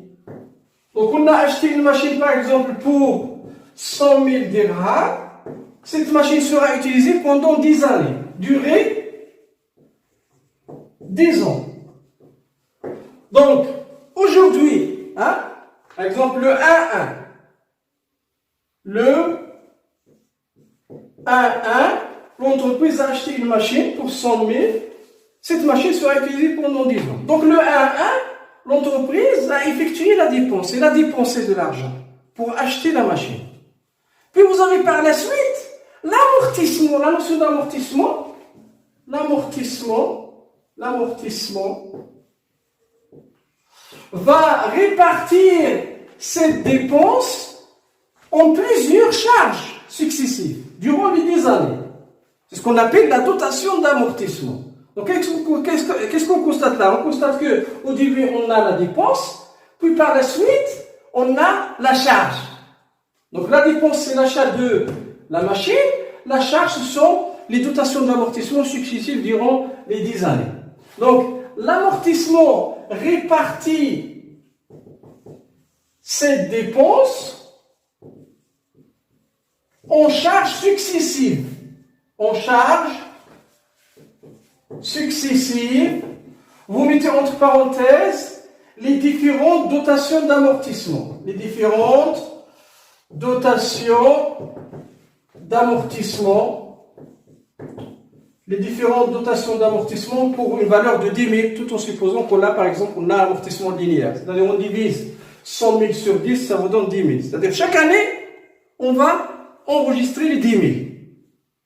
Donc on a acheté une machine par exemple pour 100 000 dirhams. Cette machine sera utilisée pendant 10 années. Durée 10 ans. Donc, aujourd'hui, hein, par exemple, le 1-1. Le 1-1, l'entreprise a acheté une machine pour 100 000. Cette machine sera utilisée pendant 10 ans. Donc, le 1-1, l'entreprise a effectué la dépense. Elle a dépensé de l'argent pour acheter la machine. Puis vous avez par la suite l'amortissement, la notion d'amortissement. L'amortissement va répartir cette dépense en plusieurs charges successives durant les 10 années. C'est ce qu'on appelle la dotation d'amortissement. Donc, qu'est-ce qu'on constate là? On constate qu'au début, on a la dépense, puis par la suite, on a la charge. Donc, la dépense, c'est l'achat de la machine. La charge, ce sont les dotations d'amortissement successives durant les 10 années. Donc, l'amortissement répartit cette dépense en charges successives. En charges successives, vous mettez entre parenthèses les différentes dotations d'amortissement. Les différentes dotations d'amortissement. Les différentes dotations d'amortissement pour une valeur de 10 000, tout en supposant qu'on a, par exemple, on a un amortissement linéaire. C'est-à-dire, on divise 100 000 sur 10, ça vous donne 10 000. C'est-à-dire, chaque année, on va enregistrer les 10 000.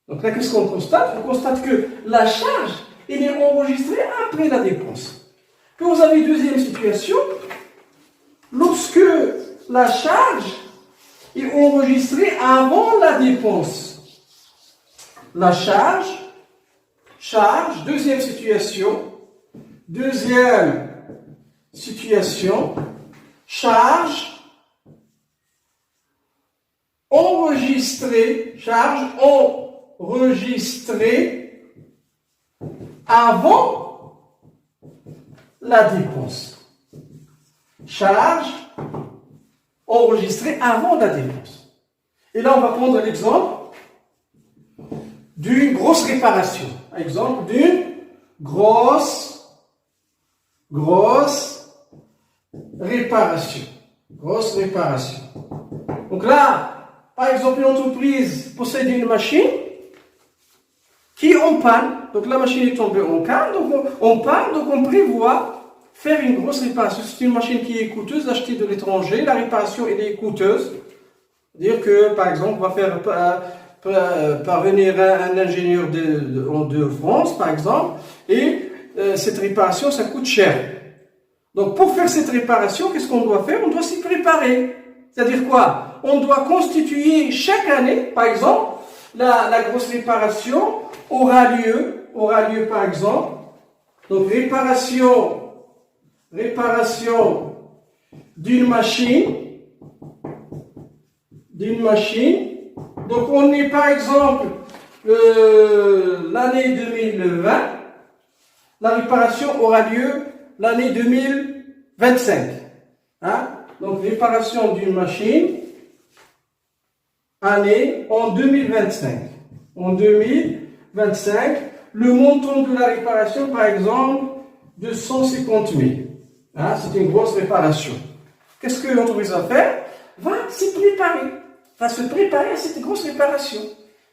Donc là, qu'est-ce qu'on constate? On constate que la charge, elle est enregistrée après la dépense. Puis vous avez une deuxième situation, lorsque la charge est enregistrée avant la dépense. La charge, deuxième situation, charge enregistrée avant la dépense. Charge enregistrée avant la dépense. Et là, on va prendre l'exemple d'une grosse réparation. Exemple d'une grosse réparation. Donc là, par exemple, une entreprise possède une machine qui est en panne. Donc la machine est tombée en panne, donc on prévoit faire une grosse réparation. C'est une machine qui est coûteuse, achetée de l'étranger. La réparation, elle est coûteuse. C'est-à-dire que, par exemple, on va faire parvenir un ingénieur de France, par exemple, et cette réparation, ça coûte cher. Donc, pour faire cette réparation, qu'est-ce qu'on doit faire? On doit s'y préparer. C'est-à-dire quoi? On doit constituer chaque année, par exemple, la grosse réparation aura lieu, par exemple, donc réparation d'une machine. Donc, on est par exemple l'année 2020, la réparation aura lieu l'année 2025. Hein? Donc, réparation d'une machine, année en 2025. En 2025, le montant de la réparation, par exemple, de 150 000. Hein? C'est une grosse réparation. Qu'est-ce que l'entreprise va faire? Va se préparer à cette grosse réparation.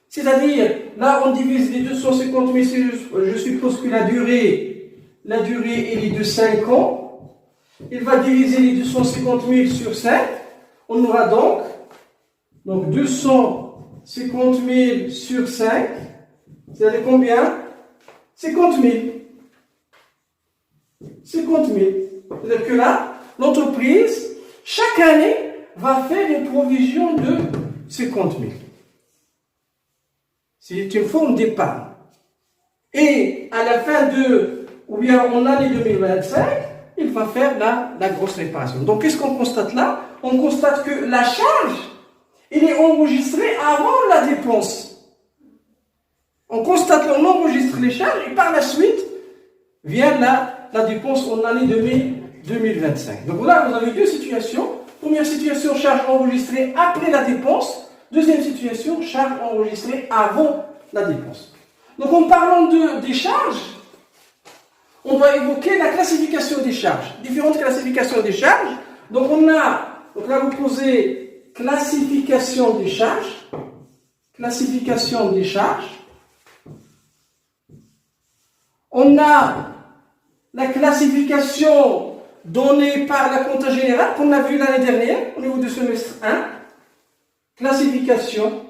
C'est-à-dire, là, on divise les 250 000, je suppose que la durée, elle est de 5 ans. Il va diviser les 250 000 sur 5. On aura donc 250 000 sur 5. C'est-à-dire combien? 50 000. 50 000. C'est-à-dire que là, l'entreprise, chaque année, va faire une provision de 50 000. C'est une forme d'épargne. Et à la fin en année 2025, il va faire la grosse réparation. Donc, qu'est-ce qu'on constate là? On constate que la charge, elle est enregistrée avant la dépense. On constate qu'on enregistre les charges et par la suite vient la dépense en année 2025. Donc là, vous avez deux situations. Première situation, charge enregistrée après la dépense. Deuxième situation, charge enregistrée avant la dépense. Donc en parlant des charges, on va évoquer la classification des charges. Différentes classifications des charges. Donc là vous posez classification des charges. Classification des charges. On a la classification donnée par la compta générale qu'on a vu l'année dernière au niveau du semestre 1. Classification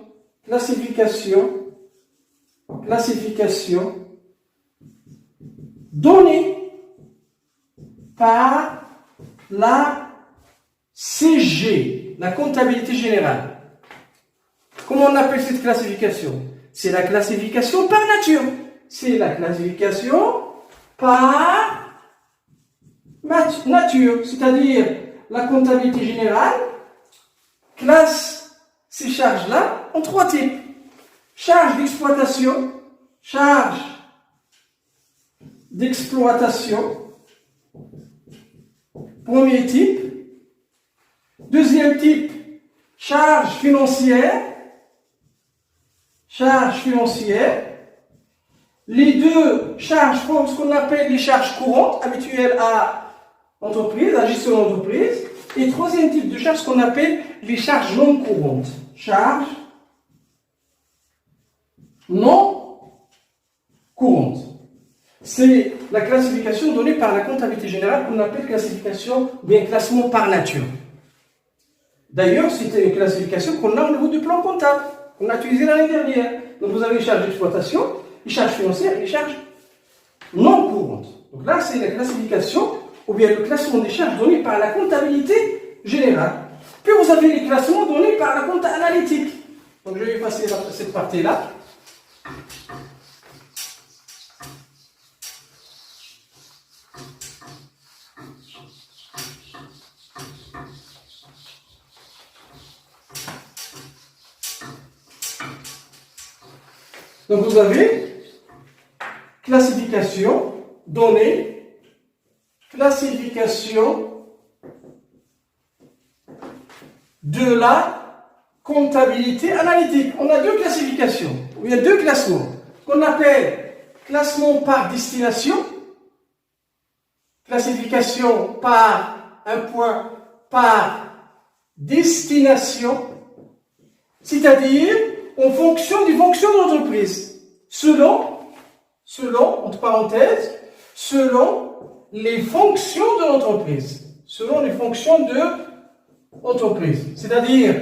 donnée par la CG, la comptabilité générale. Comment on appelle cette classification? C'est la classification par nature. C'est la classification par nature, c'est-à-dire la comptabilité générale classe ces charges-là en 3 types. Charge d'exploitation, charge d'exploitation, premier type. Deuxième type, charge financière. Charge financière. Les deux charges forment ce qu'on appelle les charges courantes, habituelles à l'entreprise, à la gestion de l'entreprise. Et troisième type de charge, ce qu'on appelle les charges non courantes. Charges non courantes. C'est la classification donnée par la comptabilité générale qu'on appelle classification ou bien classement par nature. D'ailleurs, c'était une classification qu'on a au niveau du plan comptable, qu'on a utilisé l'année dernière. Donc vous avez les charges d'exploitation, les charges financières et les charges non courantes. Donc là, c'est la classification ou bien le classement des charges donné par la comptabilité générale. Puis vous avez les classements donnés par la compta analytique. Donc je vais passer cette partie-là. Donc vous avez classification, données, classification de la comptabilité analytique. On a deux classifications, il y a deux classements, qu'on appelle classement par destination, classification par un point par destination, c'est-à-dire en fonction des fonctions de l'entreprise, selon, entre parenthèses, selon les fonctions de l'entreprise, selon les fonctions de l'entreprise. C'est-à-dire,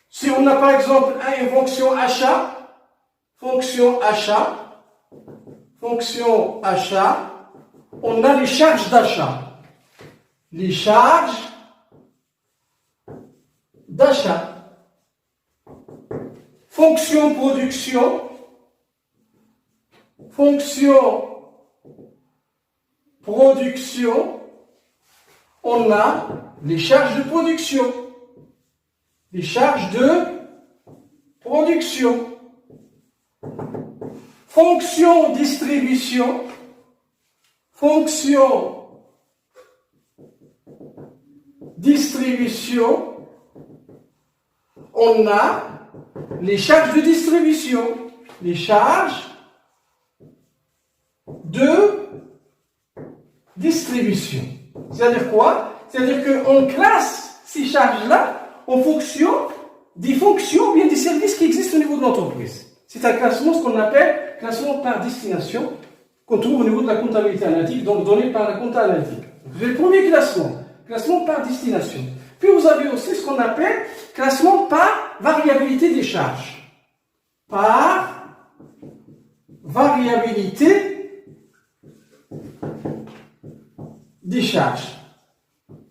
si on a par exemple une fonction achat, on a les charges d'achat. Les charges d'achat. Fonction production, on a les charges de production. Les charges de production. Fonction distribution, on a les charges de distribution, les charges de distribution. C'est-à-dire quoi? C'est-à-dire qu'on classe ces charges-là en fonction des fonctions ou bien des services qui existent au niveau de l'entreprise. C'est un classement, ce qu'on appelle classement par destination, qu'on trouve au niveau de la comptabilité analytique, donc donné par la compta analytique. Vous avez le premier classement par destination. Puis vous avez aussi ce qu'on appelle classement par variabilité des charges. Par variabilité des charges.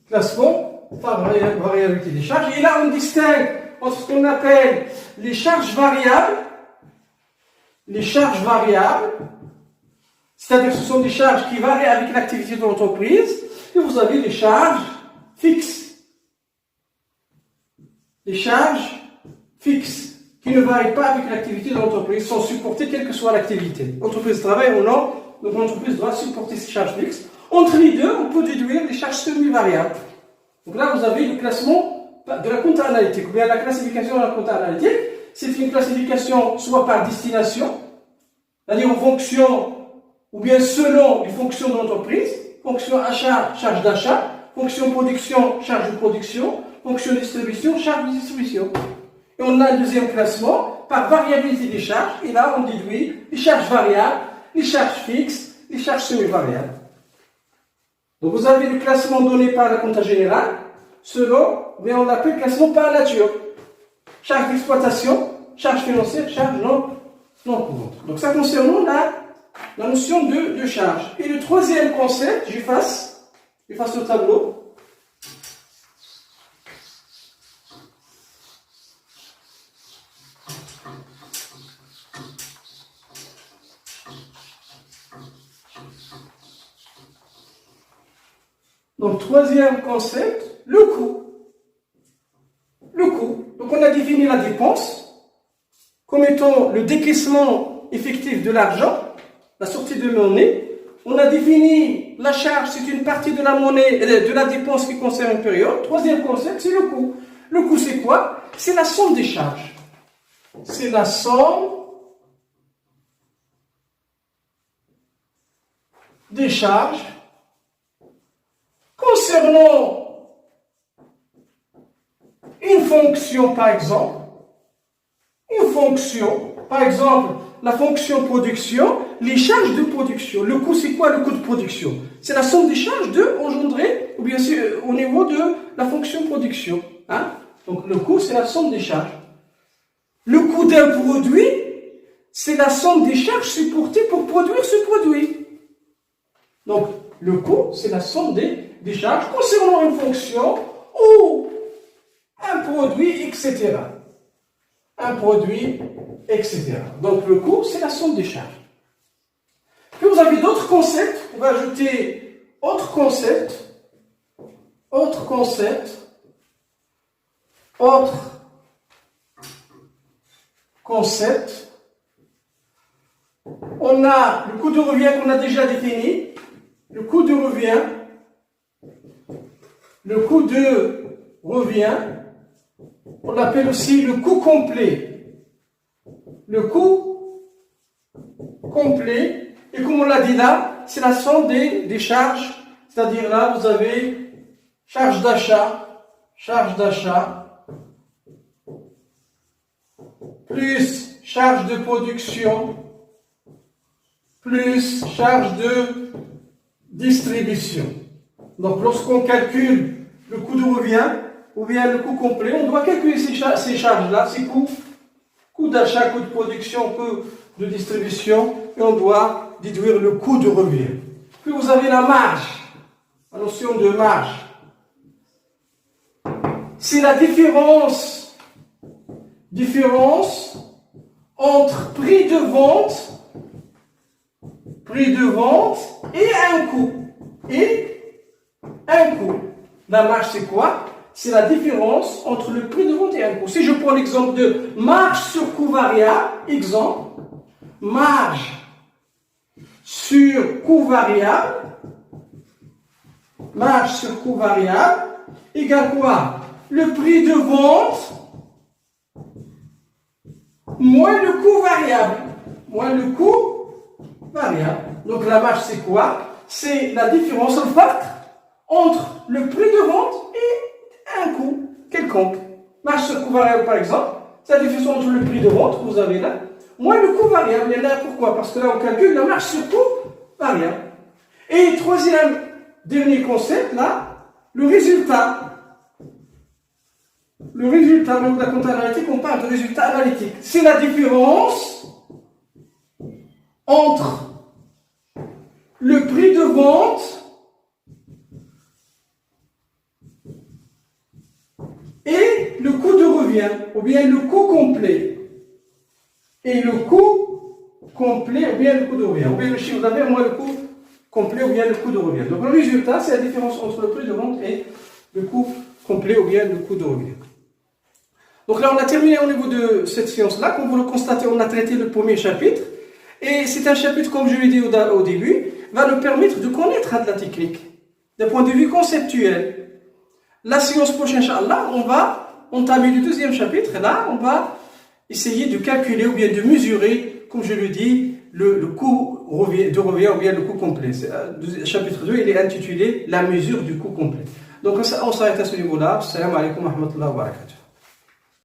Classement par variabilité des charges. Et là, on distingue entre ce qu'on appelle les charges variables, c'est-à-dire ce sont des charges qui varient avec l'activité de l'entreprise, et vous avez les charges fixes. Les charges fixes qui ne varient pas avec l'activité de l'entreprise sont supportées quelle que soit l'activité. L'entreprise travaille ou non, donc l'entreprise doit supporter ces charges fixes. Entre les deux, on peut déduire les charges semi-variables. Donc là, vous avez le classement de la compta analytique, ou bien la classification de la compta analytique. C'est une classification soit par destination, c'est-à-dire en fonction ou bien selon les fonctions de l'entreprise, fonction achat, charge d'achat, fonction production, charge de production, fonction distribution, charge de distribution. Et on a un deuxième classement par variabilité des charges, et là on déduit les charges variables, les charges fixes, les charges semi-variables. Donc vous avez le classement donné par la compta générale, selon, mais on l'appelle classement par nature. Charge d'exploitation, charge financière, charge non courante. Donc ça concerne la notion de charge. Et le troisième concept, j'efface le tableau. Donc, troisième concept, le coût. Le coût. Donc, on a défini la dépense comme étant le décaissement effectif de l'argent, la sortie de monnaie. On a défini la charge, c'est une partie de la monnaie, de la dépense qui concerne une période. Troisième concept, c'est le coût. Le coût, c'est quoi? C'est la somme des charges. C'est la somme des charges concernant une fonction, par exemple, la fonction production, les charges de production. Le coût, c'est quoi le coût de production? C'est la somme des charges engendrées, ou bien sûr, au niveau de la fonction production. Hein? Donc, le coût, c'est la somme des charges. Le coût d'un produit, c'est la somme des charges supportées pour produire ce produit. Donc, le coût, c'est la somme des charges concernant une fonction ou un produit, etc. Un produit, etc. Donc, le coût, c'est la somme des charges. Puis, vous avez d'autres concepts. On va ajouter autre concept. On a le coût de revient qu'on a déjà défini. Le coût de revient, on l'appelle aussi le coût complet. Le coût complet, et comme on l'a dit là, c'est la somme des charges, c'est-à-dire là, vous avez charge d'achat, plus charge de production, plus charge de distribution. Donc, lorsqu'on calcule le coût de revient, ou bien le coût complet, on doit calculer ces charges-là, ces coûts, coût d'achat, coût de production, coût de distribution, et on doit déduire le coût de revient. Puis vous avez la marge, la notion de marge. C'est la différence entre prix de vente et un coût. La marge, c'est quoi? C'est la différence entre le prix de vente et un coût. Si je prends l'exemple de marge sur coût variable, exemple, marge sur coût variable égale quoi? Le prix de vente moins le coût variable. Donc la marge, c'est quoi? C'est la différence, le facteur entre le prix de vente et un coût quelconque. Marge sur coût variable, par exemple, c'est la différence entre le prix de vente que vous avez là, moins le coût variable. Et là, pourquoi? Parce que là, on calcule la marge sur coût variable. Et troisième, dernier concept, là, le résultat. Le résultat, donc la compta analytique, on parle de résultat analytique. C'est la différence entre le prix de vente et le coût de revient, ou bien le coût complet. Et le coût complet, ou bien le coût de revient. Ou bien le chiffre d'affaires, moins le coût complet, ou bien le coût de revient. Donc le résultat, c'est la différence entre le prix de vente et le coût complet, ou bien le coût de revient. Donc là, on a terminé au niveau de cette séance-là. Comme vous le constatez, on a traité le premier chapitre. Et c'est un chapitre, comme je l'ai dit au début, va nous permettre de connaître de la technique, d'un point de vue conceptuel. La séance prochaine, Inch'Allah, on va entamer le deuxième chapitre. Et là, on va essayer de calculer ou bien de mesurer, comme je le dis, le coût de revient ou bien le coût complet. Chapitre 2, il est intitulé La mesure du coût complet. Donc on s'arrête à ce niveau-là. Salam alaikum wa rahmatullahi wa barakatuh.